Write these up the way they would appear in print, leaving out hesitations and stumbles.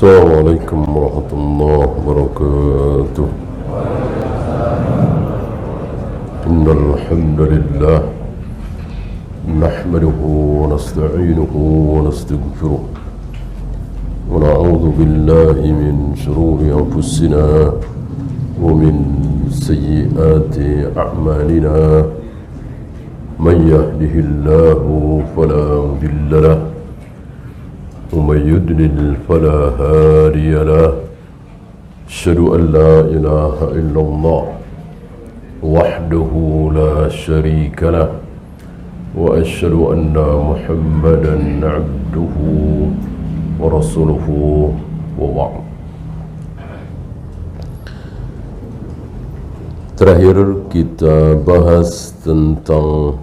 السلام عليكم ورحمة الله وبركاته. إن الحمد لله نحمده ونستعينه ونستغفره ونعوذ بالله من شرور أنفسنا ومن سيئات أعمالنا. من يهده الله فلا مضل له ومن يضلل فلا هادي له. أشهد أن لا إله إلا الله وحده لا شريك له وأشهد أن محمدا عبده ورسوله وبعد. Terakhir kita bahas tentang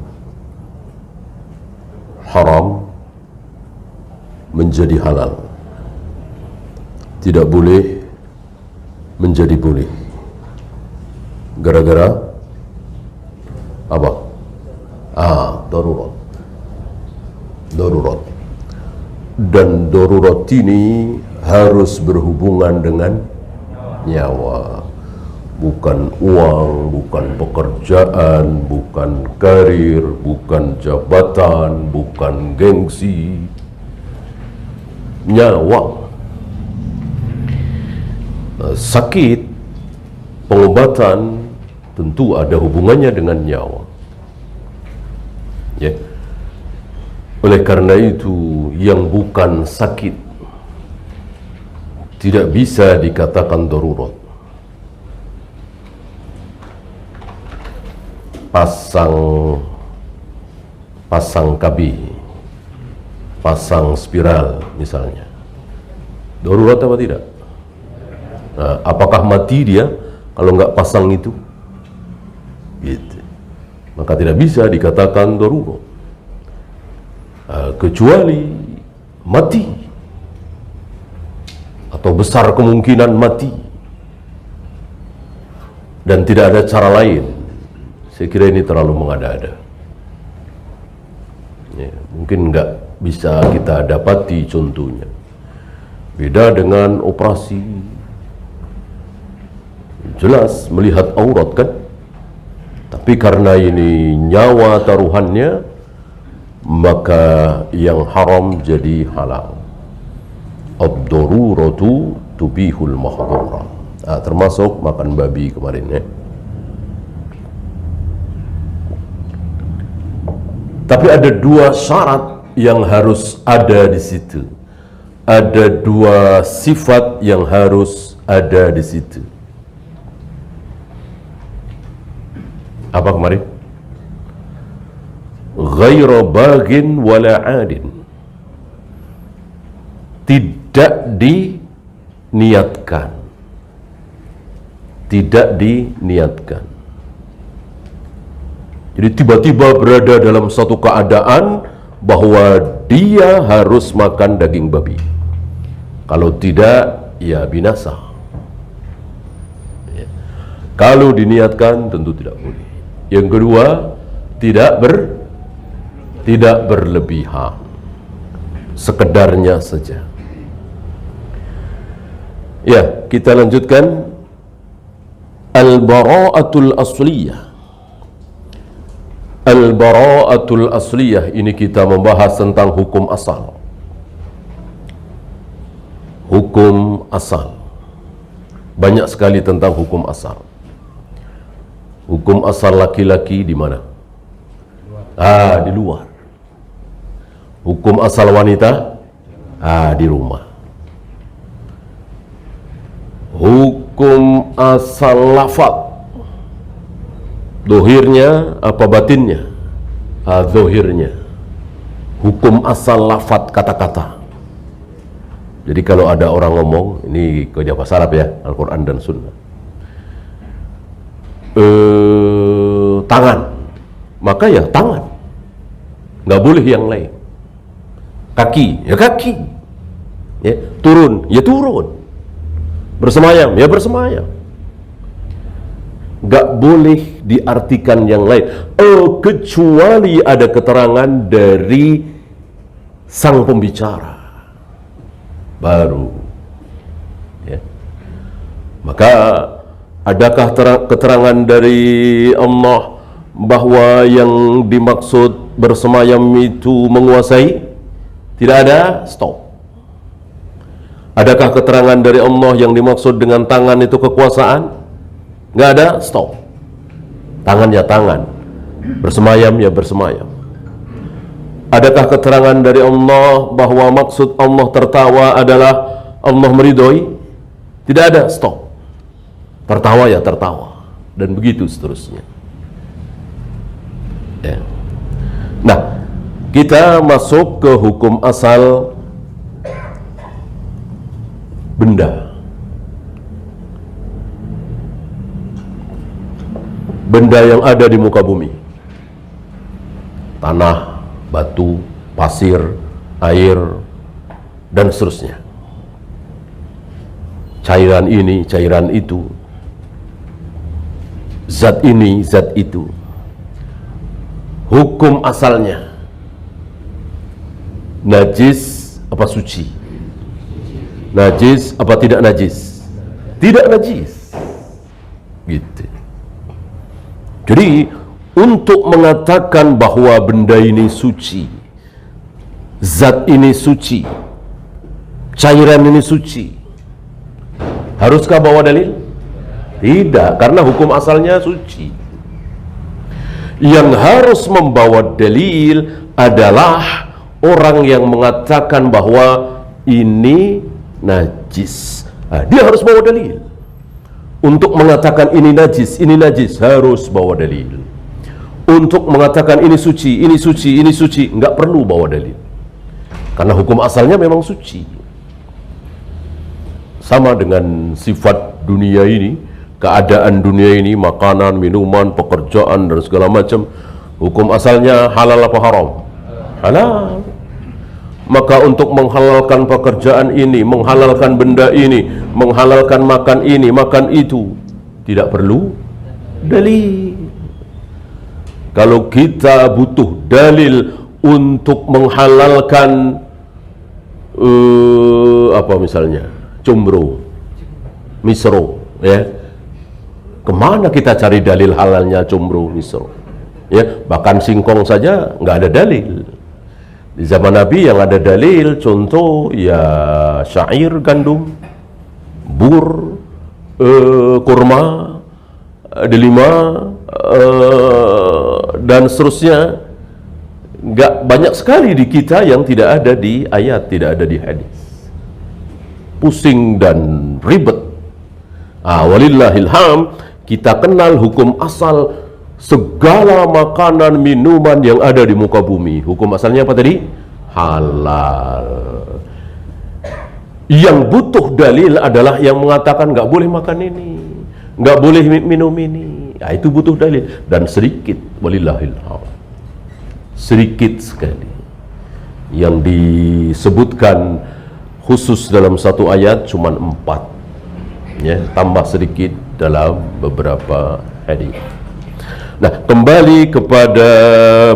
haram menjadi halal, tidak boleh menjadi boleh. Gara-gara apa? Darurat. Dan darurat ini harus berhubungan dengan nyawa. Bukan uang, bukan pekerjaan, bukan karir, bukan jabatan, bukan gengsi. Nyawa. Sakit, pengobatan tentu ada hubungannya dengan nyawa. Ya. Oleh karena itu, yang bukan sakit tidak bisa dikatakan darurat. Pasang KB, pasang spiral misalnya, darurat apa tidak? Nah, apakah mati dia kalau nggak pasang itu? Gitu. Maka tidak bisa dikatakan darurat, kecuali mati atau besar kemungkinan mati dan tidak ada cara lain. Saya kira ini terlalu mengada-ada. Ya, mungkin nggak bisa kita dapati contohnya. Beda dengan operasi. Jelas melihat aurat kan? Tapi karena ini nyawa taruhannya, maka yang haram jadi halal. Ad-daruratu tubihul mahdhura. Termasuk makan babi kemarin ya. Tapi ada dua syarat yang harus ada di situ. Ada dua sifat yang harus ada di situ. Apa kemarin? Ghaira bagin wala adin. Tidak diniatkan. Tidak diniatkan. Jadi tiba-tiba berada dalam satu keadaan bahwa dia harus makan daging babi. Kalau tidak, ya binasa. Ya. Kalau diniatkan tentu tidak boleh. Yang kedua, tidak berlebihan. Sekedarnya saja. Ya, kita lanjutkan. Al-bara'atul asliyah. Al-bara'atul asliyah, ini kita membahas tentang hukum asal. Hukum asal. Banyak sekali tentang hukum asal. Hukum asal laki-laki di mana? Di luar. Hukum asal wanita? Di rumah. Hukum asal lafaz, dohirnya apa batinnya? Dohirnya. Hukum asal lafaz kata-kata. Jadi kalau ada orang ngomong, ini kaidah bahasa Arab ya, Al-Quran dan Sunnah. Tangan, maka ya tangan. Nggak boleh yang lain. Kaki, ya kaki. Ya, turun, ya turun. Bersemayam, ya bersemayam. Gak boleh diartikan yang lain, kecuali ada keterangan dari sang pembicara, baru Maka adakah keterangan dari Allah bahwa yang dimaksud bersemayam itu menguasai? Tidak ada, stop. Adakah keterangan dari Allah yang dimaksud dengan tangan itu kekuasaan? Nggak ada, stop. Tangan ya tangan, bersemayam ya bersemayam. Adakah keterangan dari Allah bahwa maksud Allah tertawa adalah Allah meridhoi? Tidak ada, stop. Tertawa ya tertawa, dan begitu seterusnya. Ya. Nah, kita masuk ke hukum asal benda. Benda yang ada di muka bumi. Tanah, batu, pasir, air, dan seterusnya. Cairan ini, cairan itu. Zat ini, zat itu. Hukum asalnya najis apa suci? Najis apa tidak najis? Tidak najis. Gitu. Jadi untuk mengatakan bahwa benda ini suci, zat ini suci, cairan ini suci, haruskah bawa dalil? Tidak, karena hukum asalnya suci. Yang harus membawa dalil adalah orang yang mengatakan bahwa ini najis. Nah, dia harus bawa dalil. Untuk mengatakan ini najis harus bawa dalil. Untuk mengatakan ini suci, nggak perlu bawa dalil. Karena hukum asalnya memang suci. Sama dengan sifat dunia ini, keadaan dunia ini, makanan, minuman, pekerjaan, dan segala macam, hukum asalnya halal apa haram? Halal. Maka untuk menghalalkan pekerjaan ini, menghalalkan benda ini, menghalalkan makan ini, makan itu, tidak perlu dalil. Kalau kita butuh dalil untuk menghalalkan apa misalnya, combro, misro, ya, kemana kita cari dalil halalnya combro, misro? Ya, bahkan singkong saja nggak ada dalil. Di zaman Nabi yang ada dalil, contoh ya syair, gandum, bur, kurma, delima, dan seterusnya. Nggak banyak sekali di kita yang tidak ada di ayat, tidak ada di hadis. Pusing dan ribet. Walillahilham, kita kenal hukum asal segala makanan, minuman yang ada di muka bumi. Hukum asalnya apa tadi? Halal. Yang butuh dalil adalah yang mengatakan nggak boleh makan ini, nggak boleh minum ini. Ya, itu butuh dalil, dan sedikit, walillahilham, sedikit sekali yang disebutkan khusus dalam satu ayat, cuman 4, ya, tambah sedikit dalam beberapa hadis. Nah, kembali kepada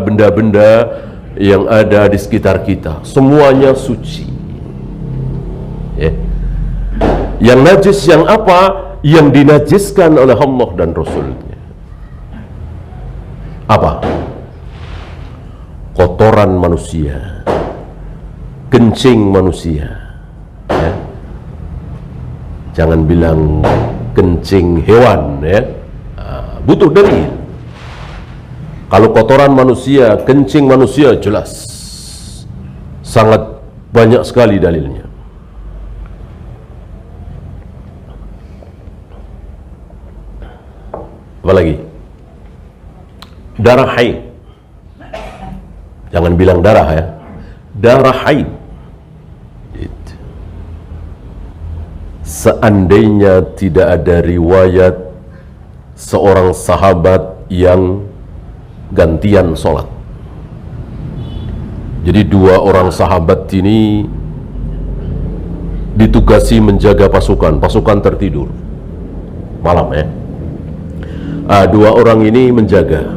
benda-benda yang ada di sekitar kita, semuanya suci. Ya. Yang najis yang apa? Yang dinajiskan oleh Allah dan Rasulnya. Apa? Kotoran manusia, kencing manusia. Ya. Jangan bilang kencing hewan, ya. Butuh dalil. Kalau kotoran manusia, kencing manusia, jelas sangat banyak sekali dalilnya. Apalagi darah haid. Jangan bilang darah, ya, darah haid. Seandainya tidak ada riwayat seorang sahabat yang gantian sholat. Jadi 2 orang sahabat ini ditugasi menjaga pasukan tertidur malam, ya. 2 orang ini menjaga,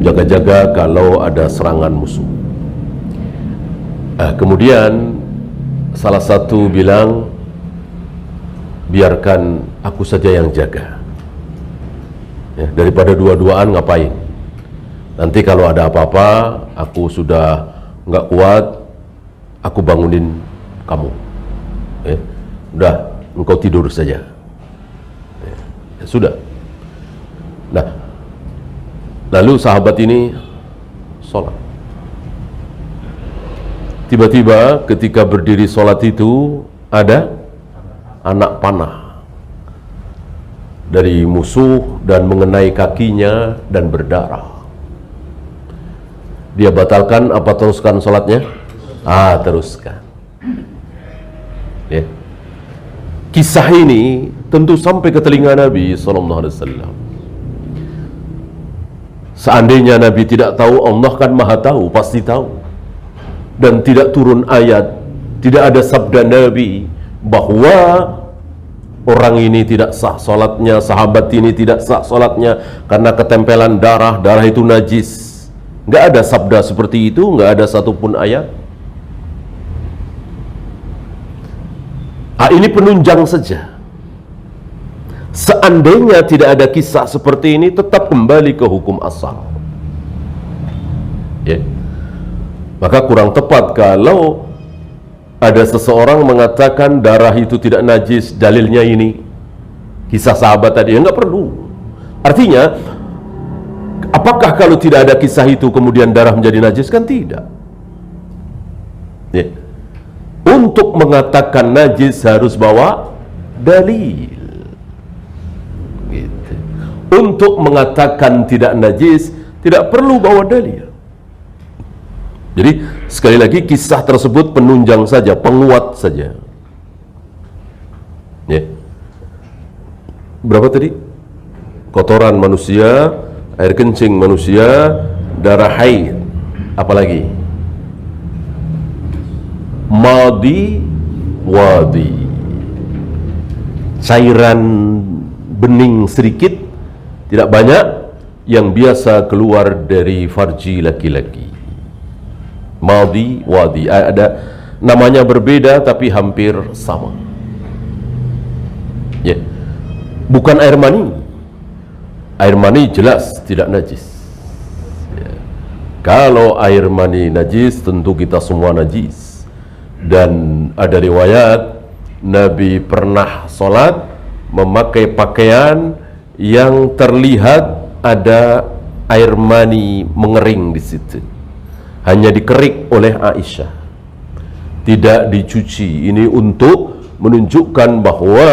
jaga-jaga kalau ada serangan musuh. Kemudian salah satu bilang, biarkan aku saja yang jaga. Ya, daripada dua-duaan ngapain? Nanti kalau ada apa-apa, aku sudah nggak kuat, aku bangunin kamu. Ya, udah, engkau tidur saja. Ya, sudah. Nah, lalu sahabat ini sholat. Tiba-tiba ketika berdiri sholat itu ada anak panah dari musuh dan mengenai kakinya dan berdarah. Dia batalkan apa teruskan sholatnya? Teruskan. Ya. Kisah ini tentu sampai ke telinga Nabi SAW. Seandainya Nabi tidak tahu, Allah kan maha tahu, pasti tahu. Dan tidak turun ayat, tidak ada sabda Nabi bahwa orang ini tidak sah sholatnya, sahabat ini tidak sah sholatnya karena ketempelan darah, darah itu najis. Nggak ada sabda seperti itu, nggak ada satupun ayat. Ini penunjang saja. Seandainya tidak ada kisah seperti ini, tetap kembali ke hukum asal. Ya. Maka kurang tepat kalau ada seseorang mengatakan darah itu tidak najis, dalilnya ini kisah sahabat tadi. Ya, nggak perlu. Artinya, apakah kalau tidak ada kisah itu kemudian darah menjadi najis? Kan tidak. Ya. Untuk mengatakan najis harus bawa dalil. Gitu. Untuk mengatakan tidak najis tidak perlu bawa dalil. Jadi sekali lagi kisah tersebut penunjang saja, penguat saja. Ya. Berapa tadi? Kotoran manusia, air kencing manusia, darah haid, apalagi? Madi, wadi. Cairan bening sedikit, tidak banyak, yang biasa keluar dari farji laki-laki. Madi, wadi, ada namanya berbeda tapi hampir sama. Ya, bukan air mani. Air mani jelas tidak najis. Ya. Kalau air mani najis, tentu kita semua najis. Dan ada riwayat Nabi pernah sholat memakai pakaian yang terlihat ada air mani mengering di situ. Hanya dikerik oleh Aisyah, tidak dicuci. Ini untuk menunjukkan bahwa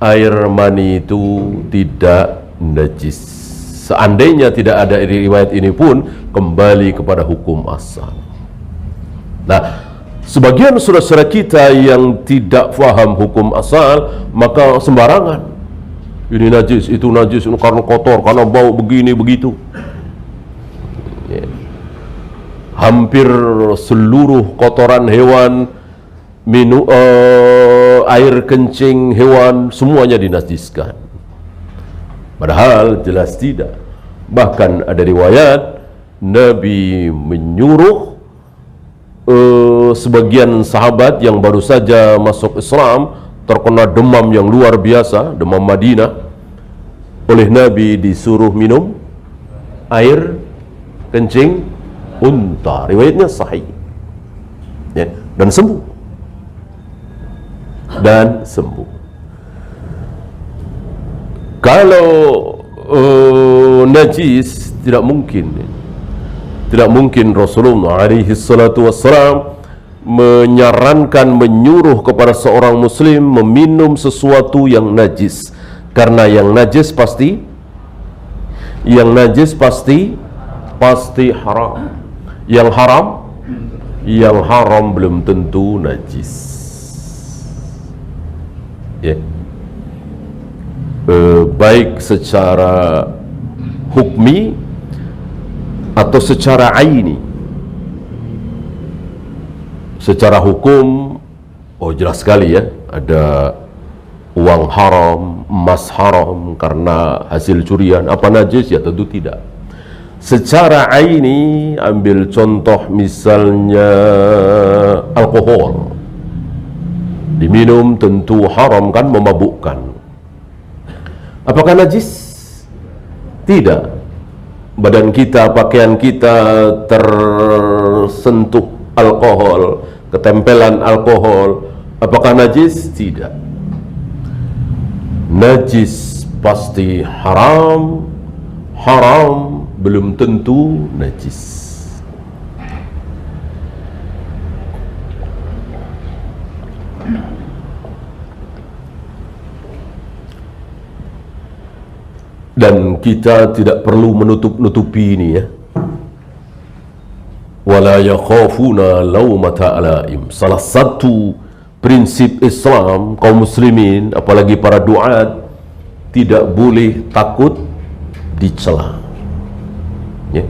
air mani itu tidak najis. Seandainya tidak ada riwayat ini pun kembali kepada hukum asal. Nah, sebagian saudara-saudara kita yang tidak faham hukum asal, maka sembarangan. Ini najis, itu najis, ini karena kotor, karena bau begini begitu. Hampir seluruh kotoran hewan, air kencing hewan, semuanya dinajiskan. Padahal jelas tidak. Bahkan ada riwayat Nabi menyuruh sebagian sahabat yang baru saja masuk Islam, terkena demam yang luar biasa, demam Madinah, oleh Nabi disuruh minum air kencing unta. Riwayatnya sahih. Ya, dan sembuh. Dan sembuh. Kalau najis tidak mungkin. Tidak mungkin Rasulullah alaihi salatu wassalam menyarankan, menyuruh kepada seorang muslim meminum sesuatu yang najis. Karena yang najis pasti haram. Yang haram belum tentu najis. Ya. Baik secara hukmi atau secara aini. Secara hukum, jelas sekali ya, ada uang haram, emas haram karena hasil curian. Apa najis? Ya tentu tidak. Secara aini, ambil contoh misalnya alkohol. Diminum tentu haram kan, memabukkan. Apakah najis? Tidak. Badan kita, pakaian kita tersentuh alkohol, ketempelan alkohol, apakah najis? Tidak. Najis pasti haram, haram belum tentu najis. Dan kita tidak perlu menutup-nutupi ini ya. Wala yakhafuna laumata laim. Salah satu prinsip Islam kaum muslimin, apalagi para duat, tidak boleh takut dicela. Ya.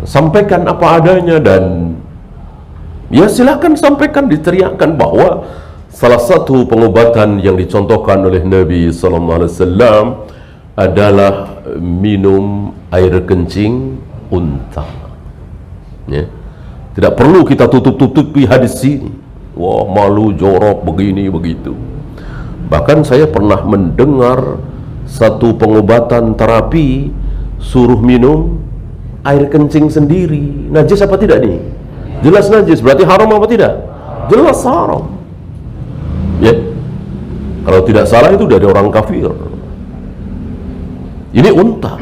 Sampaikan apa adanya dan ya silakan sampaikan, diteriakkan bahwa salah satu pengobatan yang dicontohkan oleh Nabi sallallahu alaihi wasallam adalah minum air kencing unta. Ya. Tidak perlu kita tutup-tutupi hadis ini. Wah, malu, jorok, begini, begitu. Bahkan saya pernah mendengar satu pengobatan terapi suruh minum air kencing sendiri. Najis apa tidak nih? Jelas najis, berarti haram apa tidak? Jelas haram. Ya. Kalau tidak salah itu dari orang kafir. Ini unta.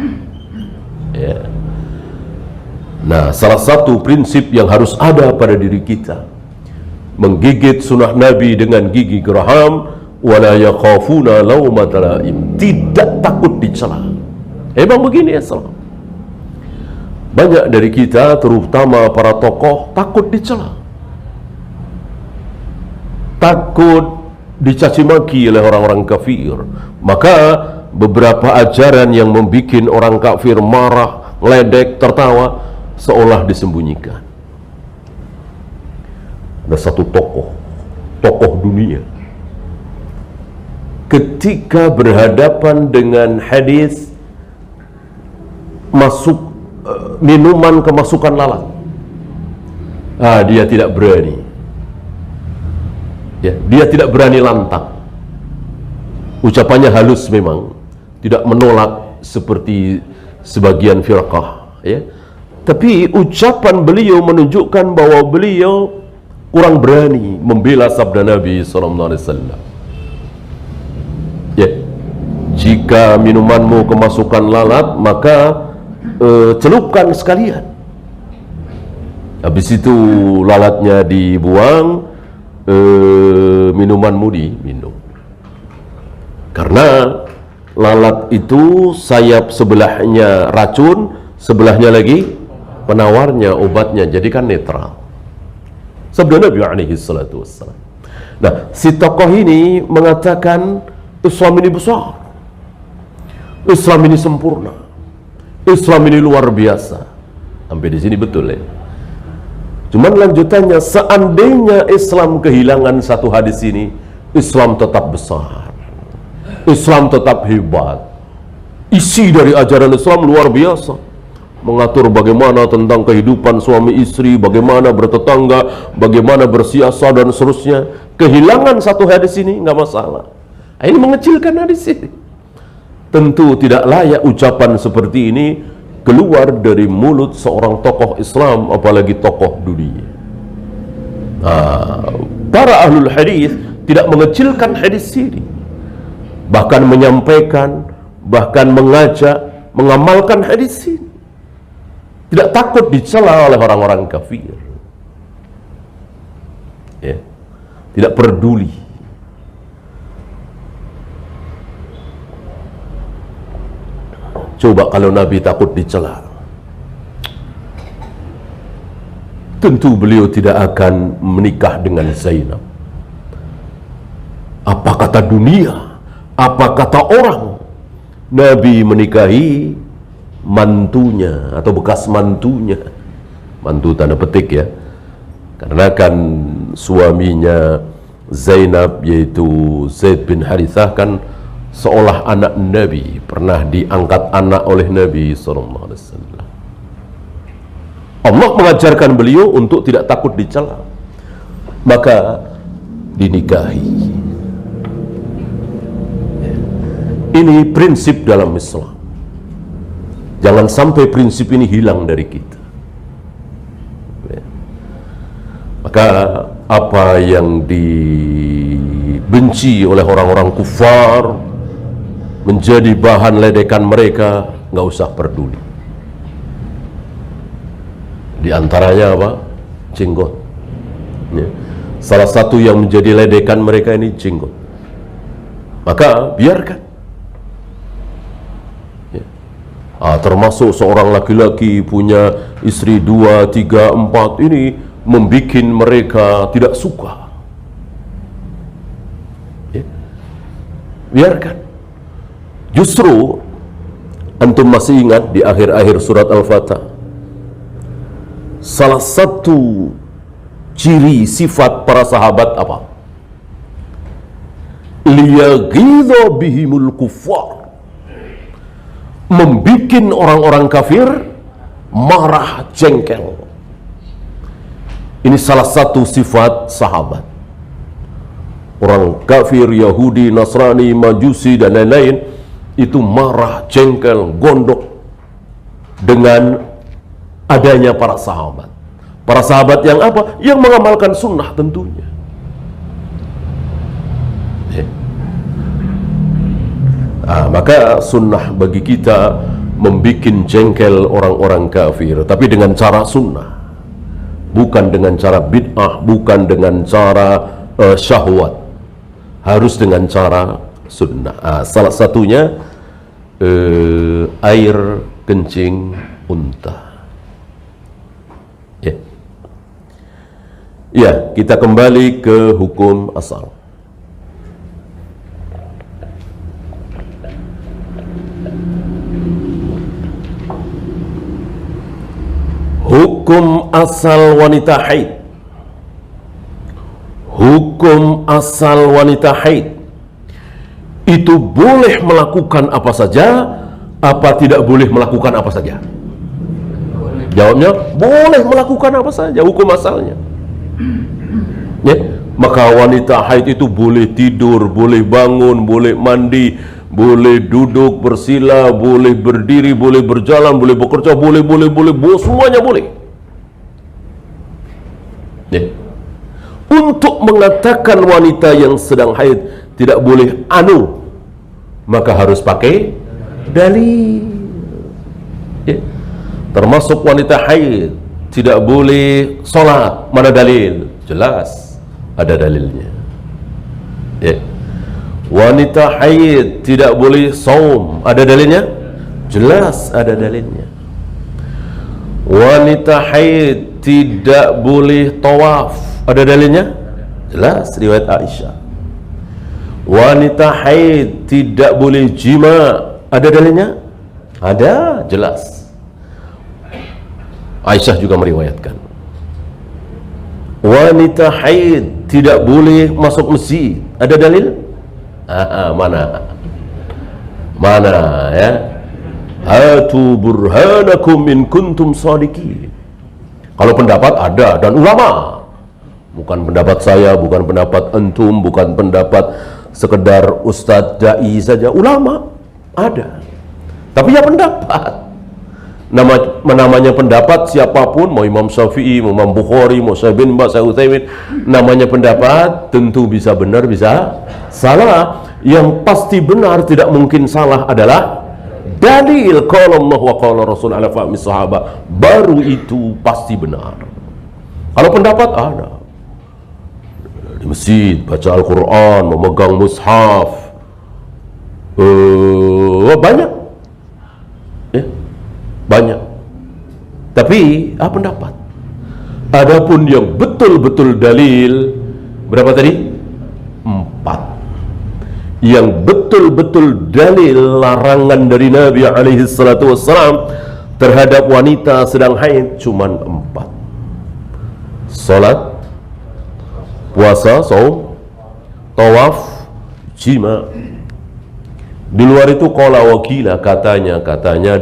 Ya. Nah, salah satu prinsip yang harus ada pada diri kita, menggigit sunnah Nabi dengan gigi geraham, wala yakhafuna laumata laim, tidak takut dicela. Emang begini Islam. Banyak dari kita, terutama para tokoh, takut dicela, takut dicaci maki oleh orang-orang kafir. Maka beberapa ajaran yang membuat orang kafir marah, ledek, tertawa, seolah disembunyikan. Ada satu tokoh dunia, ketika berhadapan dengan hadis minuman kemasukan lalat, dia tidak berani. Ya, dia tidak berani lantang. Ucapannya halus memang, tidak menolak seperti sebagian firqah, ya. Tapi ucapan beliau menunjukkan bahwa beliau kurang berani membela sabda Nabi SAW. Ya, jika minumanmu kemasukan lalat, maka celupkan sekalian. Habis itu lalatnya dibuang, minumanmu diminum. Karena lalat itu sayap sebelahnya racun, sebelahnya lagi penawarnya, obatnya, jadi kan netral. Sabda Nabi alaihi salatu wassalam. Nah, si tokoh ini mengatakan Islam ini besar, Islam ini sempurna, Islam ini luar biasa. Sampai di sini betul ya. Cuman lanjutannya, seandainya Islam kehilangan satu hadis ini, Islam tetap besar, Islam tetap hebat. Isi dari ajaran Islam luar biasa, mengatur bagaimana tentang kehidupan suami istri, bagaimana bertetangga, bagaimana bersiasat dan seterusnya. Kehilangan satu hadis ini nggak masalah. Ini mengecilkan hadis ini. Tentu tidak layak ucapan seperti ini keluar dari mulut seorang tokoh Islam, apalagi tokoh dunia. Para ahlul hadis tidak mengecilkan hadis ini, bahkan menyampaikan, bahkan mengajak, mengamalkan hadis ini. Tidak takut dicela oleh orang-orang kafir. Ya. Tidak peduli. Coba kalau Nabi takut dicela, tentu beliau tidak akan menikah dengan Zainab. Apa kata dunia? Apa kata orang? Nabi menikahi mantunya atau bekas mantunya, mantu tanda petik ya, karena kan suaminya Zainab yaitu Zaid bin Harithah kan seolah anak Nabi, pernah diangkat anak oleh Nabi SAW. Allah mengajarkan beliau untuk tidak takut dicela. Maka dinikahi. Ini prinsip dalam Islam. Jangan sampai prinsip ini hilang dari kita. Maka apa yang dibenci oleh orang-orang kufar menjadi bahan ledekan mereka, nggak usah peduli. Di antaranya apa? Jenggot. Ya. Salah satu yang menjadi ledekan mereka ini jenggot. Maka biarkan. Ya. Termasuk seorang laki-laki punya istri 2, 3, 4 ini membikin mereka tidak suka. Ya. Biarkan. Justru antum masih ingat di akhir-akhir surat Al-Fatah, salah satu ciri sifat para sahabat apa? Liyaghidha bihimul kuffar, membikin orang-orang kafir marah, jengkel. Ini salah satu sifat sahabat. Orang kafir, Yahudi, Nasrani, Majusi dan lain-lain itu marah, jengkel, gondok dengan adanya para sahabat. Para sahabat yang apa? Yang mengamalkan sunnah tentunya. Maka sunnah bagi kita membikin jengkel orang-orang kafir, tapi dengan cara sunnah, bukan dengan cara bid'ah, bukan dengan cara syahwat, harus dengan cara sunnah. Salah satunya air kencing unta. Ya, kita kembali ke hukum asal. Hukum asal wanita haid. Hukum asal wanita haid itu boleh melakukan apa saja, apa tidak boleh melakukan apa saja? Jawabnya boleh melakukan apa saja, hukum asalnya. Ya, maka wanita haid itu boleh tidur, boleh bangun, boleh mandi, boleh duduk bersila, boleh berdiri, boleh berjalan, boleh bekerja, boleh, semuanya boleh. Ya. Untuk mengatakan wanita yang sedang haid tidak boleh maka harus pakai dalil. Ya. Termasuk wanita haid tidak boleh sholat, mana dalil? Jelas ada dalilnya. Ya. Wanita haid tidak boleh saum, ada dalilnya? Jelas ada dalilnya. Wanita haid tidak boleh tawaf, ada dalilnya? Jelas, riwayat Aisyah. Wanita haid tidak boleh jima, ada dalilnya? Ada, jelas. Aisyah juga meriwayatkan. Wanita haid tidak boleh masuk masjid, ada dalil? Mana ya? Hatu burhanakum in kuntum shadiqin. Kalau pendapat ada, dan ulama, bukan pendapat saya, bukan pendapat antum, bukan pendapat sekedar ustadz dai saja, ulama ada. Tapi ya pendapat. Namanya pendapat siapapun, mau Imam Syafi'i, mau Imam Bukhari, mau Syekh bin Baz, Syekh Utsaimin, namanya pendapat tentu bisa benar, bisa salah. Yang pasti benar, tidak mungkin salah adalah dalil qala Allah wa qala Rasul ala fahmi sahabat, baru itu pasti benar. Kalau pendapat ada di masjid baca Al-Quran, memegang mushaf, banyak ya, banyak. Tapi pendapat. Adapun yang betul-betul dalil berapa tadi? 4. Yang betul-betul dalil larangan dari Nabi alaihi salatu wassalam terhadap wanita sedang haid cuman 4. Salat, puasa, saum, tawaf, jima. Di luar itu qala wakila, katanya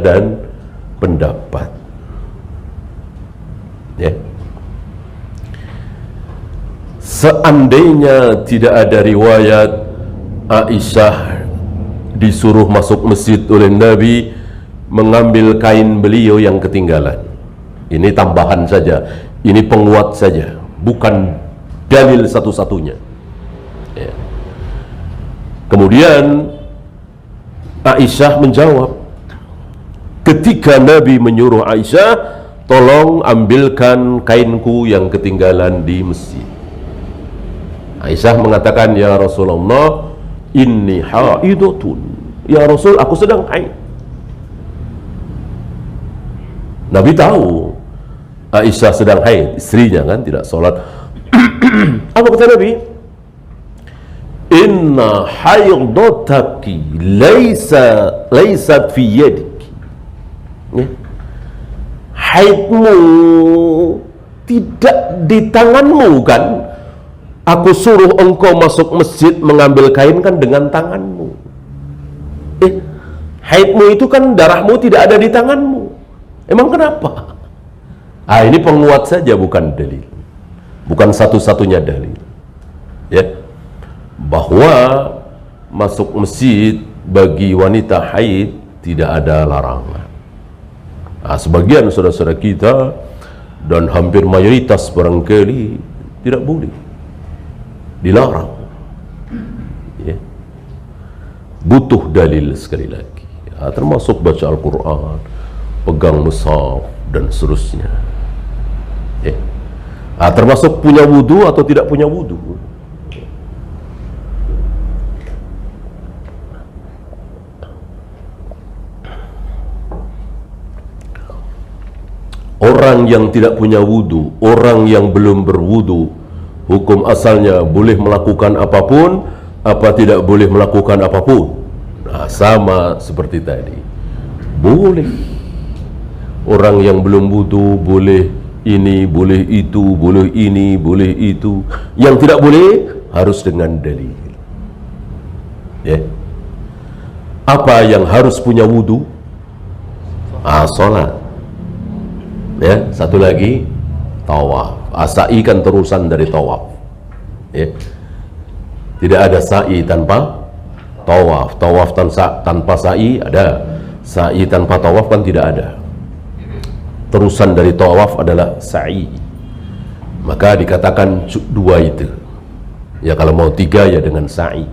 dan pendapat. Ya. seandainya tidak ada riwayat Aisyah disuruh masuk masjid oleh Nabi mengambil kain beliau yang ketinggalan. Ini tambahan saja, ini penguat saja, bukan dalil satu-satunya. Ya. Kemudian Aisyah menjawab, ketika Nabi menyuruh Aisyah, tolong ambilkan kainku yang ketinggalan di masjid. Aisyah mengatakan, ya Rasulullah, inni haidatun. Ya Rasul, aku sedang haid. Nabi tahu Aisyah sedang haid, istrinya kan tidak sholat. Apa kata Nabi? Inna haidataki laysat fi yadiki. Haidmu tidak di tanganmu kan? Aku suruh engkau masuk masjid mengambil kain kan dengan tanganmu. Haidmu itu kan darahmu tidak ada di tanganmu. Emang kenapa? Ini penguat saja, bukan dalil. Bukan satu-satunya dalil. Ya. Bahwa masuk masjid bagi wanita haid tidak ada larangan. Sebagian saudara-saudara kita dan hampir mayoritas barangkali tidak boleh, dilarang. Ya. Butuh dalil sekali lagi. Termasuk baca Al-Quran, pegang mushaf dan seterusnya. Ya. Termasuk punya wudu atau tidak punya wudu. Orang yang tidak punya wudu, orang yang belum berwudu, hukum asalnya boleh melakukan apapun, apa tidak boleh melakukan apapun. Sama seperti tadi. Boleh. Orang yang belum wudu boleh ini, boleh itu, boleh ini, boleh itu. Yang tidak boleh harus dengan dalil. Ya. Apa yang harus punya wudu? Salat. Ya, satu lagi tawaf. Sa'i kan terusan dari tawaf. Ya. Tidak ada sa'i tanpa tawaf. Tawaf tanpa sa'i ada. Sa'i tanpa tawaf kan tidak ada. Terusan dari tawaf adalah sa'i. Maka dikatakan dua itu. Ya kalau mau tiga ya dengan sa'i.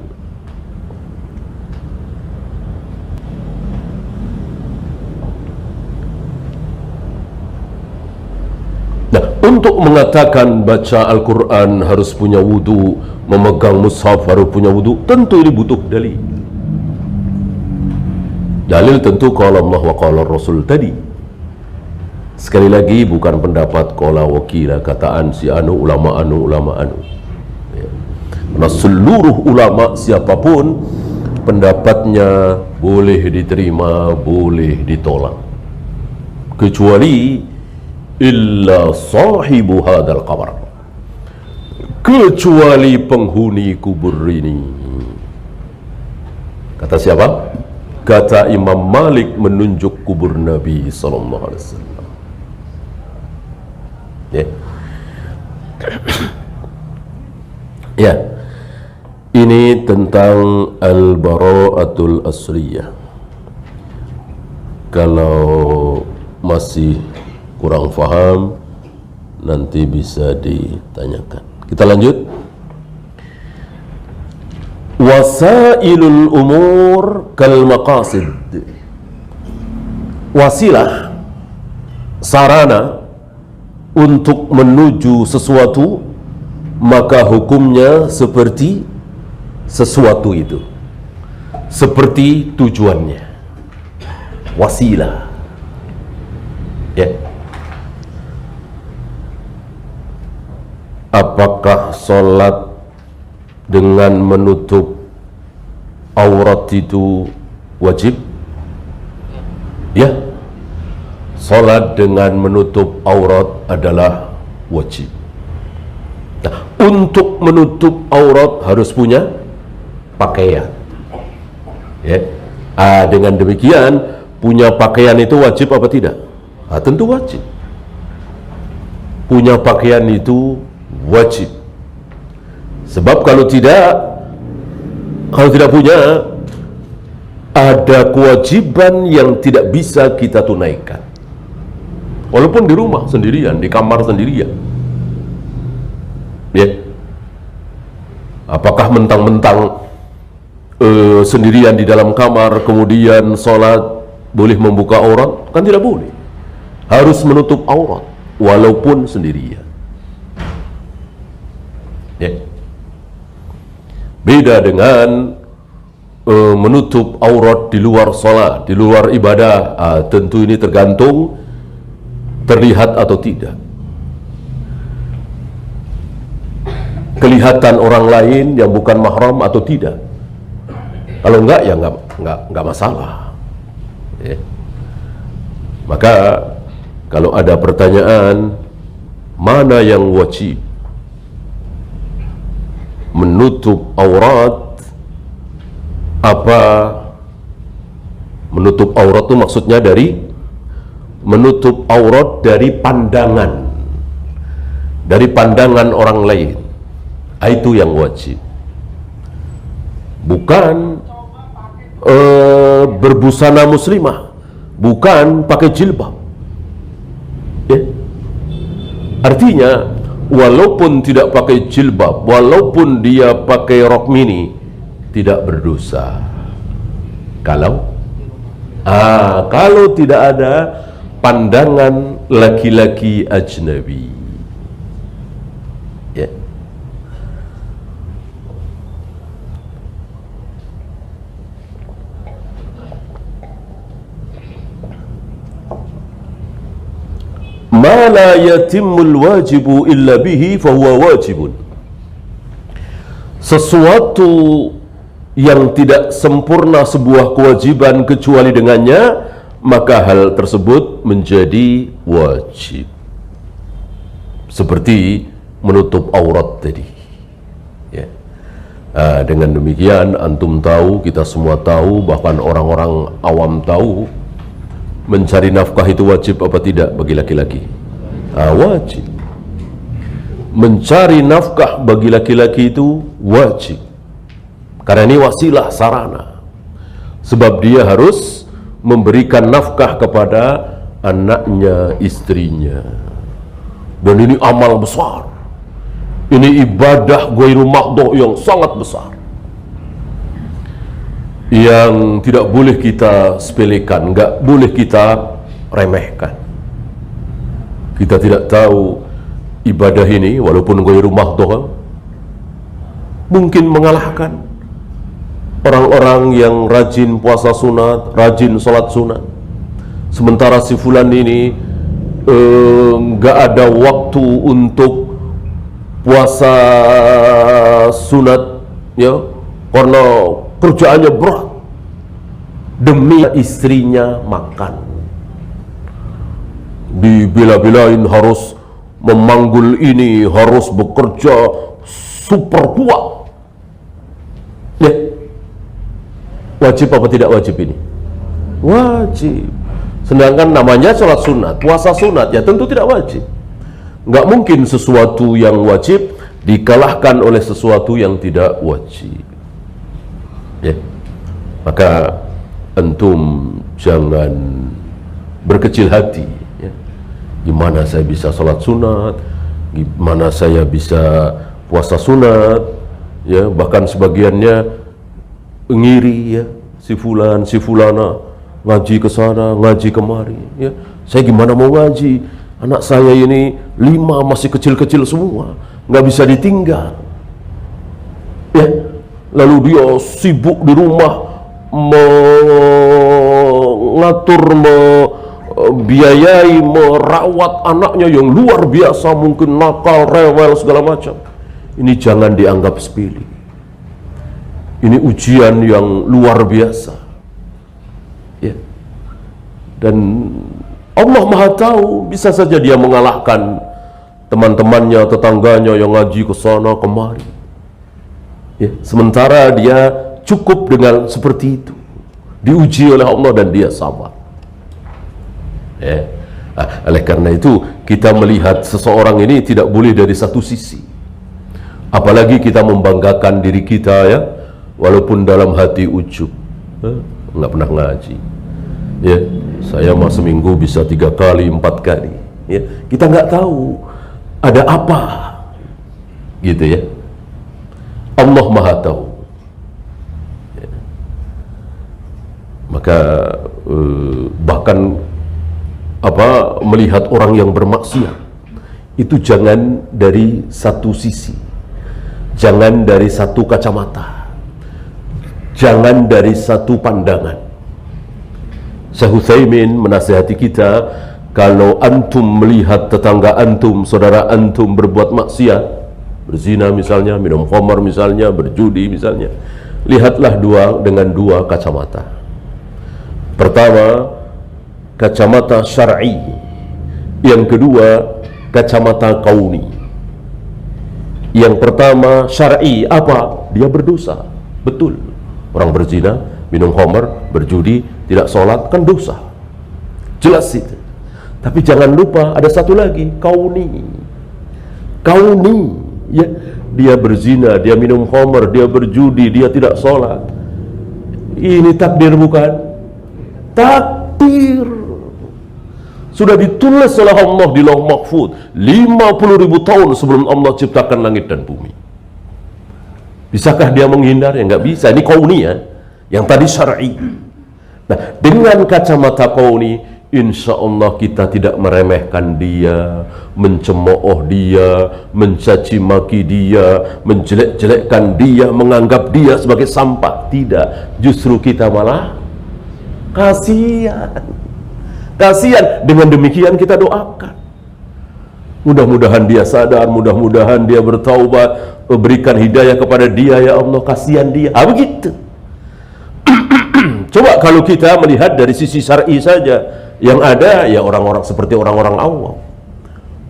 Nah, untuk mengatakan baca Al-Quran harus punya wudu, memegang mushaf harus punya wudu, tentu ini butuh dalil. Dalil tentu qala Allah wa qala Rasul tadi. Sekali lagi bukan pendapat qala wakila, kataan si anu ulama anu. Ya. Karena seluruh ulama siapapun pendapatnya boleh diterima, boleh ditolak. Kecuali illa sahibu hadal qabr, kecuali penghuni kubur ini. Kata siapa? Kata Imam Malik menunjuk kubur Nabi sallallahu alaihi wasallam. Ya. Ya. Ini tentang al-bara'atul asliyah. Kalau masih kurang faham nanti bisa ditanyakan. Kita lanjut. Wasailul umur kal maqasid. Wasilah, sarana untuk menuju sesuatu, maka hukumnya seperti sesuatu itu, seperti tujuannya. Wasilah. Ya. Apakah sholat dengan menutup aurat itu wajib? Ya, sholat dengan menutup aurat adalah wajib. Nah, untuk menutup aurat harus punya pakaian. Ya. Dengan demikian, punya pakaian itu wajib apa tidak? Tentu wajib. Punya pakaian itu wajib. Sebab kalau tidak punya, ada kewajiban yang tidak bisa kita tunaikan. Walaupun di rumah sendirian, di kamar sendirian. Ya. Apakah mentang-mentang sendirian di dalam kamar kemudian sholat boleh membuka aurat? Kan tidak boleh. Harus menutup aurat walaupun sendirian. Ya. Beda dengan menutup aurat di luar sholat, di luar ibadah. Tentu ini tergantung terlihat atau tidak. Kelihatan orang lain yang bukan mahram atau tidak. Kalau enggak, ya enggak masalah. Ya. Maka kalau ada pertanyaan, mana yang wajib? Menutup aurat, apa menutup aurat itu maksudnya dari menutup aurat dari pandangan orang lain. Itu yang wajib, bukan berbusana muslimah, bukan pakai jilbab. Ya. Artinya walaupun tidak pakai jilbab, walaupun dia pakai rok mini, tidak berdosa. Kalau tidak ada pandangan laki-laki ajnabi. Ya. Ma la yatimmul wajibu illa bihi fahuwa wajibun. Sesuatu yang tidak sempurna sebuah kewajiban kecuali dengannya, maka hal tersebut menjadi wajib. Seperti menutup aurat tadi. Ya. Dengan demikian antum tahu, kita semua tahu, bahkan orang-orang awam tahu, mencari nafkah itu wajib apa tidak bagi laki-laki? Wajib. Mencari nafkah bagi laki-laki itu wajib. Karena ini wasilah, sarana. Sebab dia harus memberikan nafkah kepada anaknya, istrinya. Dan ini amal besar. Ini ibadah ghairu mahdhuf yang sangat besar, yang tidak boleh kita sepelekan, nggak boleh kita remehkan. Kita tidak tahu ibadah ini walaupun ghairu mahdhuf mungkin mengalahkan orang-orang yang rajin puasa sunat, rajin sholat sunat. Sementara si fulan ini nggak ada waktu untuk puasa sunat, ya, karena kerjaannya berat, demi istrinya makan. Dibela-belain harus memanggul ini, harus bekerja super kuat. Ya. Wajib apa tidak wajib ini? Wajib. Sedangkan namanya sholat sunat, puasa sunat, ya tentu tidak wajib. Nggak mungkin sesuatu yang wajib dikalahkan oleh sesuatu yang tidak wajib. Ya. Maka antum jangan berkecil hati, ya. Gimana saya bisa sholat sunat, gimana saya bisa puasa sunat, ya, bahkan sebagiannya ngiri, ya, si fulan, si fulana ngaji ke sana, ngaji kemari, ya. Saya gimana mau ngaji? Anak saya ini 5 masih kecil-kecil semua, nggak bisa ditinggal. Ya. Lalu dia sibuk di rumah mengatur, membiayai, merawat anaknya yang luar biasa, mungkin nakal, rewel, segala macam. Ini jangan dianggap sepele. Ini ujian yang luar biasa. Ya. Dan Allah Maha Tahu, bisa saja dia mengalahkan teman-temannya, tetangganya yang ngaji ke sana kemari. Ya, sementara dia cukup dengan seperti itu, diuji oleh Allah dan dia sabar. Ya. Oleh karena itu kita melihat seseorang ini tidak boleh dari satu sisi. Apalagi kita membanggakan diri kita ya, walaupun dalam hati ujub, nggak pernah ngaji. Ya, saya mah seminggu bisa 3 kali, 4 kali. Ya, kita nggak tahu ada apa, gitu ya. Allah Maha tahu. Ya. Maka bahkan melihat orang yang bermaksiat itu jangan dari satu sisi, jangan dari satu kacamata, jangan dari satu pandangan. Syekh Utsaimin menasihati kita, kalau antum melihat tetangga antum, saudara antum berbuat maksiat, berzina misalnya, minum khamar misalnya, berjudi misalnya, lihatlah dengan dua kacamata. Pertama, kacamata syar'i. Yang kedua, kacamata kauni. Yang pertama syar'i, apa? Dia berdosa. Betul. Orang berzina, minum khamar, berjudi, tidak sholat, kan dosa. Jelas itu. Tapi jangan lupa ada satu lagi, kauni. Kauni, ya, dia berzina, dia minum khamar, dia berjudi, dia tidak sholat. Ini takdir bukan? Takdir. Sudah ditulis oleh Allah di Lauh Mahfuz 50.000 tahun sebelum Allah ciptakan langit dan bumi. Bisakah dia menghindar? Ya nggak bisa. Ini kauni ya. Yang tadi syar'i. Nah, dengan kacamata kauni, insya Allah kita tidak meremehkan dia, mencemooh dia, mencaci maki dia, menjelek-jelekkan dia, menganggap dia sebagai sampah. Tidak. Justru kita malah kasihan. Kasihan. Dengan demikian kita doakan, mudah-mudahan dia sadar, mudah-mudahan dia bertaubat, berikan hidayah kepada dia ya Allah, kasihan dia. Begitu. Coba kalau kita melihat dari sisi syar'i saja, yang ada ya orang-orang seperti orang-orang awam,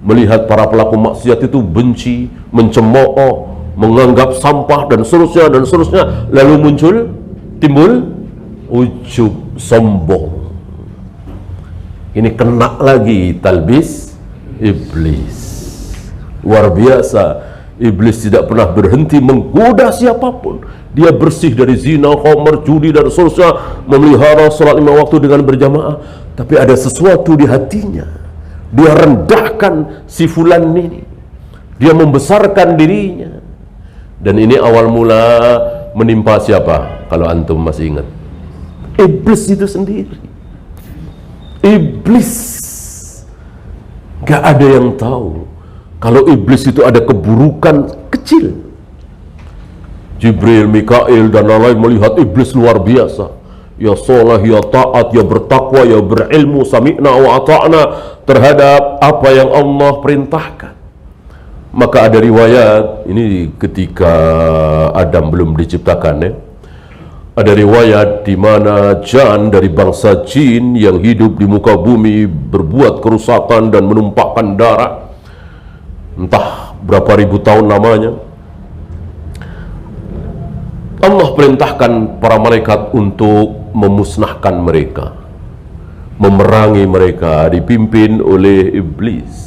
melihat para pelaku maksiat itu benci, mencemooh, menganggap sampah dan seterusnya, lalu timbul ujub, sombong. Ini kena lagi talbis iblis. Luar biasa. Iblis tidak pernah berhenti menggoda siapapun. Dia bersih dari zina, khamar, judi dan seterusnya, memelihara salat 5 waktu dengan berjamaah. Tapi ada sesuatu di hatinya. Dia rendahkan si fulan ini. Dia membesarkan dirinya. Dan ini awal mula menimpa siapa? Kalau antum masih ingat, iblis itu sendiri. Iblis. Gak ada yang tahu kalau iblis itu ada keburukan kecil. Jibril, Mikail dan lain-lain melihat iblis luar biasa. Ya soleh, ya taat, ya bertakwa, ya berilmu, sami'na wa ata'na terhadap apa yang Allah perintahkan. Maka ada riwayat, ini ketika Adam belum diciptakan ya, ada riwayat di mana jan dari bangsa jin yang hidup di muka bumi berbuat kerusakan dan menumpahkan darah, entah berapa ribu tahun namanya. Allah perintahkan para malaikat untuk memusnahkan mereka, memerangi mereka, dipimpin oleh iblis.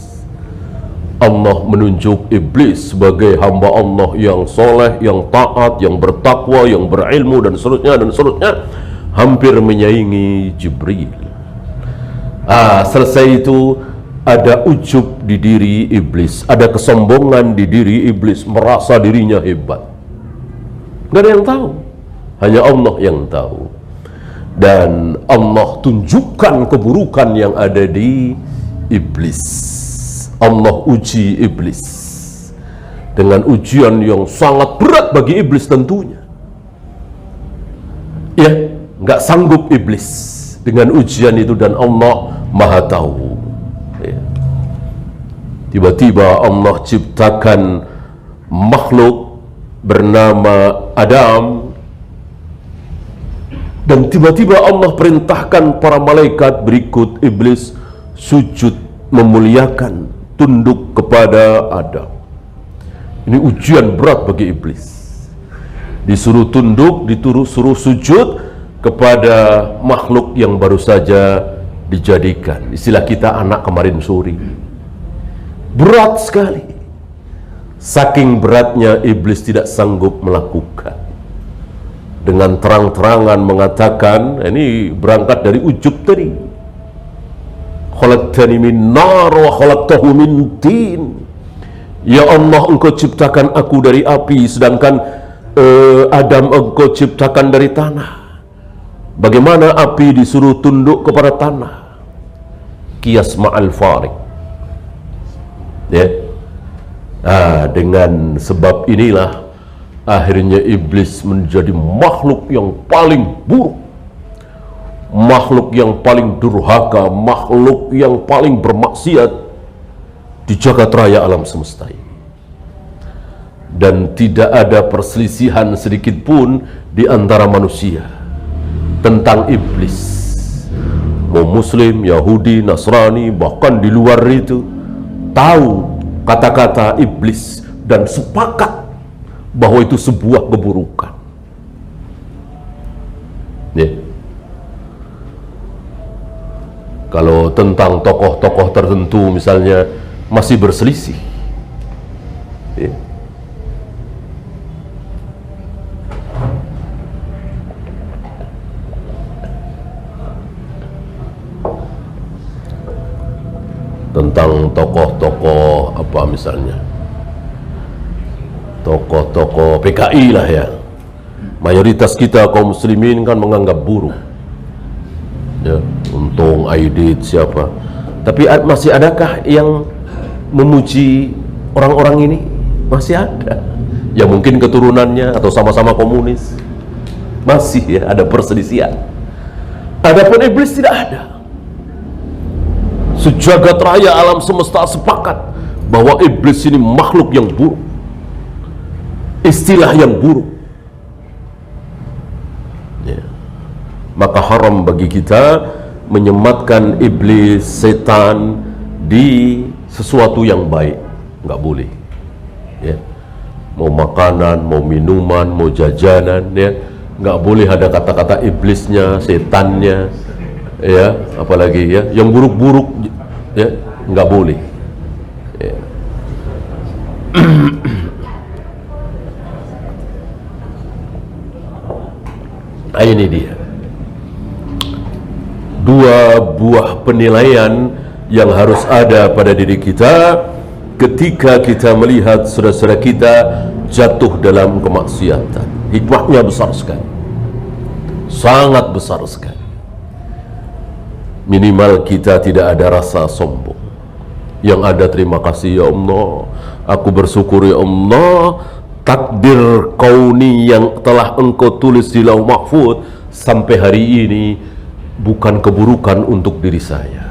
Allah menunjuk iblis sebagai hamba Allah yang soleh, yang taat, yang bertakwa, yang berilmu dan seterusnya, hampir menyaingi Jibril. Selesai itu ada ujub di diri iblis, ada kesombongan di diri iblis, merasa dirinya hebat. Gak ada yang tahu, hanya Allah yang tahu. Dan Allah tunjukkan keburukan yang ada di iblis. Allah uji iblis dengan ujian yang sangat berat bagi iblis tentunya. Ya, nggak sanggup iblis dengan ujian itu, dan Allah Maha tahu. Ya. Tiba-tiba Allah ciptakan makhluk bernama Adam, dan tiba-tiba Allah perintahkan para malaikat berikut iblis sujud memuliakan, tunduk kepada Adam. Ini ujian berat bagi iblis. Disuruh tunduk, disuruh sujud kepada makhluk yang baru saja dijadikan. Istilah kita anak kemarin sore. Berat sekali. Saking beratnya iblis tidak sanggup melakukan. Dengan terang-terangan mengatakan, ini berangkat dari ujub tadi. Khalaqtani min nar wa khalaqtahu min tin. Ya Allah, engkau ciptakan aku dari api, sedangkan Adam engkau ciptakan dari tanah. Bagaimana api disuruh tunduk kepada tanah? Qiyas ma'al farik. Ya. Dengan sebab inilah akhirnya iblis menjadi makhluk yang paling buruk, makhluk yang paling durhaka, makhluk yang paling bermaksiat di jagat raya alam semesta ini. Dan tidak ada perselisihan sedikit pun di antara manusia tentang iblis. Mau Muslim, Yahudi, Nasrani, bahkan di luar itu tahu kata-kata iblis dan sepakat bahwa itu sebuah keburukan. Ya. Kalau tentang tokoh-tokoh tertentu misalnya masih berselisih. Ya. Tentang tokoh-tokoh apa misalnya, tokoh-tokoh PKI lah ya, mayoritas kita kaum muslimin kan menganggap buruk ya, Untung, Aidit, siapa, tapi masih adakah yang memuji orang-orang ini? Masih ada ya, mungkin keturunannya atau sama-sama komunis, masih ya ada perselisihan. Adapun iblis tidak ada. Sejagat raya alam semesta sepakat bahwa iblis ini makhluk yang buruk, istilah yang buruk ya. Maka haram bagi kita menyematkan iblis, setan di sesuatu yang baik. Nggak boleh ya. Mau makanan, mau minuman, mau jajanan ya, nggak boleh ada kata-kata iblisnya, setannya ya, apalagi ya yang buruk-buruk ya, nggak boleh ya. Nah, ini dia dua buah penilaian yang harus ada pada diri kita ketika kita melihat saudara-saudara kita jatuh dalam kemaksiatan. Hikmahnya besar sekali, sangat besar sekali. Minimal kita tidak ada rasa sombong. Yang ada terima kasih ya Allah, aku bersyukur ya Allah, takdir kauni yang telah engkau tulis di lauh mahfud sampai hari ini bukan keburukan untuk diri saya.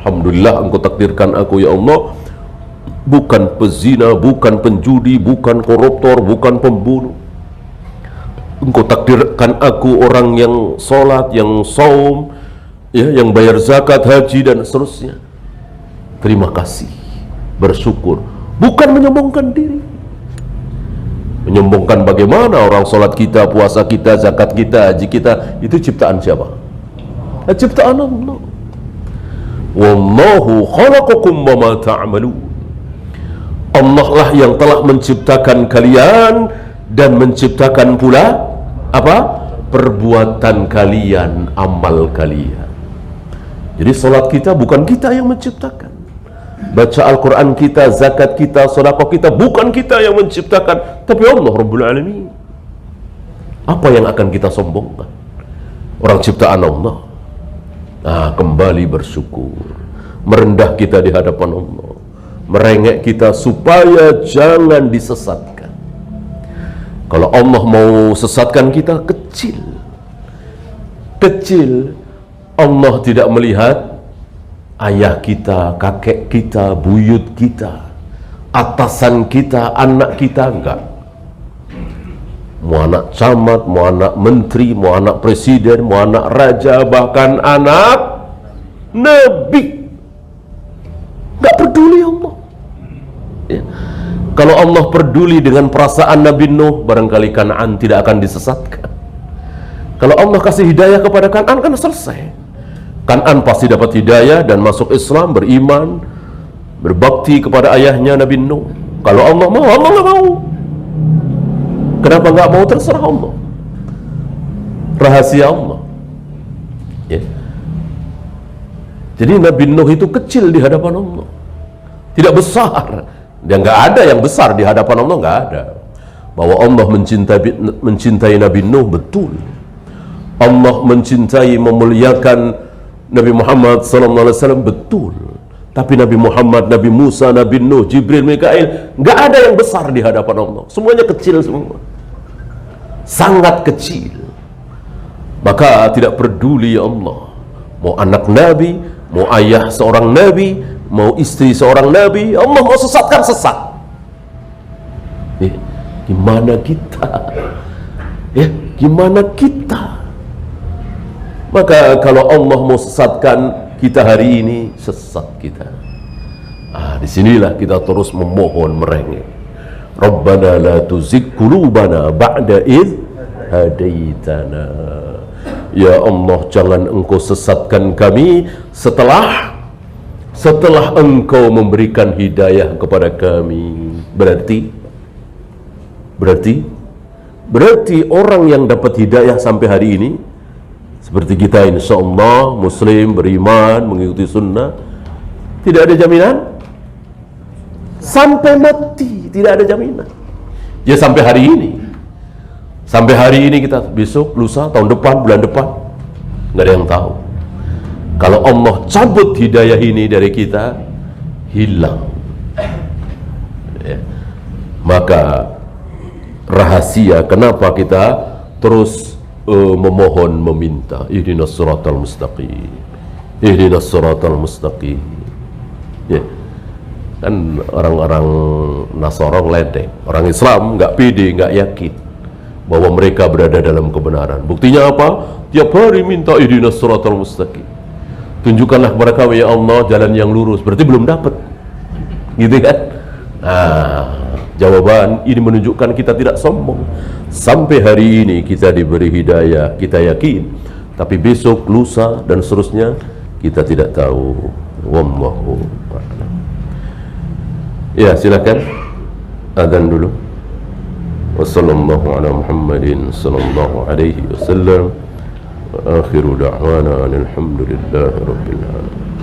Alhamdulillah engkau takdirkan aku ya Allah bukan pezina, bukan penjudi, bukan koruptor, bukan pembunuh. Engkau takdirkan aku orang yang sholat, yang saum ya, yang bayar zakat, haji dan seterusnya. Terima kasih, bersyukur, bukan menyombongkan diri. Menyombongkan bagaimana orang sholat kita, puasa kita, zakat kita, haji kita, itu ciptaan siapa? Ciptaan Allah. Wallahu khalaqakum wa ma ta'malun. Allah lah yang telah menciptakan kalian dan menciptakan pula apa? Perbuatan kalian, amal kalian. Jadi solat kita bukan kita yang menciptakan, baca Al-Quran kita, zakat kita, sedekah kita bukan kita yang menciptakan, tapi Allah Rabbul Alamin. Apa yang akan kita sombongkan? Orang ciptaan Allah. Nah, kembali bersyukur, merendah kita di hadapan Allah, merengek kita supaya jangan disesatkan. Kalau Allah mau sesatkan kita, kecil. Allah tidak melihat ayah kita, kakek kita, buyut kita, atasan kita, anak kita, enggak. Mau anak camat, mau anak menteri, mau anak presiden, mau anak raja, bahkan anak nabi, enggak peduli Allah ya. Kalau Allah peduli dengan perasaan Nabi Nuh, barangkali Kan'an tidak akan disesatkan. Kalau Allah kasih hidayah kepada Kan'an, kan selesai. Kan'an pasti dapat hidayah dan masuk Islam, beriman, berbakti kepada ayahnya Nabi Nuh. Kalau Allah mau, Allah nggak mau. Kenapa nggak mau? Terserah Allah. Rahasia Allah. Ya. Jadi Nabi Nuh itu kecil di hadapan Allah, tidak besar. Dia nggak ada yang besar di hadapan Allah, nggak ada. Bahwa Allah mencintai Nabi Nuh, betul. Allah mencintai, memuliakan Nabi Muhammad SAW, betul. Tapi Nabi Muhammad, Nabi Musa, Nabi Nuh, Jibril, Mikail, nggak ada yang besar di hadapan Allah. Semuanya kecil semua, sangat kecil. Maka tidak peduli ya Allah, mau anak Nabi, mau ayah seorang Nabi, mau istri seorang Nabi, Allah mau sesatkan, sesat. Gimana kita? Ya, gimana kita? Maka kalau Allah mau sesatkan kita hari ini, sesat kita. Disinilah kita terus memohon, merengek. Rabbana la tuzigh qulubana ba'da idh hadaitana. Ya Allah, jangan Engkau sesatkan kami setelah Engkau memberikan hidayah kepada kami. Berarti orang yang dapat hidayah sampai hari ini, seperti kita insya Allah muslim, beriman, mengikuti sunnah, tidak ada jaminan sampai mati, tidak ada jaminan. Ya sampai hari ini kita, besok, lusa, tahun depan, bulan depan, nggak ada yang tahu. Kalau Allah cabut hidayah ini dari kita, hilang. Ya. Maka rahasia kenapa kita terus memohon, meminta, ihdinas siratal mustaqim, ihdinas siratal mustaqim. Ya. Kan orang-orang Nasara ledek, orang Islam nggak pede, nggak yakin bahwa mereka berada dalam kebenaran. Buktinya apa? Tiap hari minta ihdinas siratal mustaqim, tunjukkanlah kepada kami ya Allah jalan yang lurus. Berarti belum dapat, gitu kan? Jawaban ini menunjukkan kita tidak sombong. Sampai hari ini kita diberi hidayah, kita yakin. Tapi besok, lusa, dan seterusnya kita tidak tahu. Wallahu a'lam. Ya, silakan adzan dulu. Wassallallahu ala Muhammadin sallallahu alaihi wasallam. Wa akhiru da'wana alhamdulillahi rabbil alamin.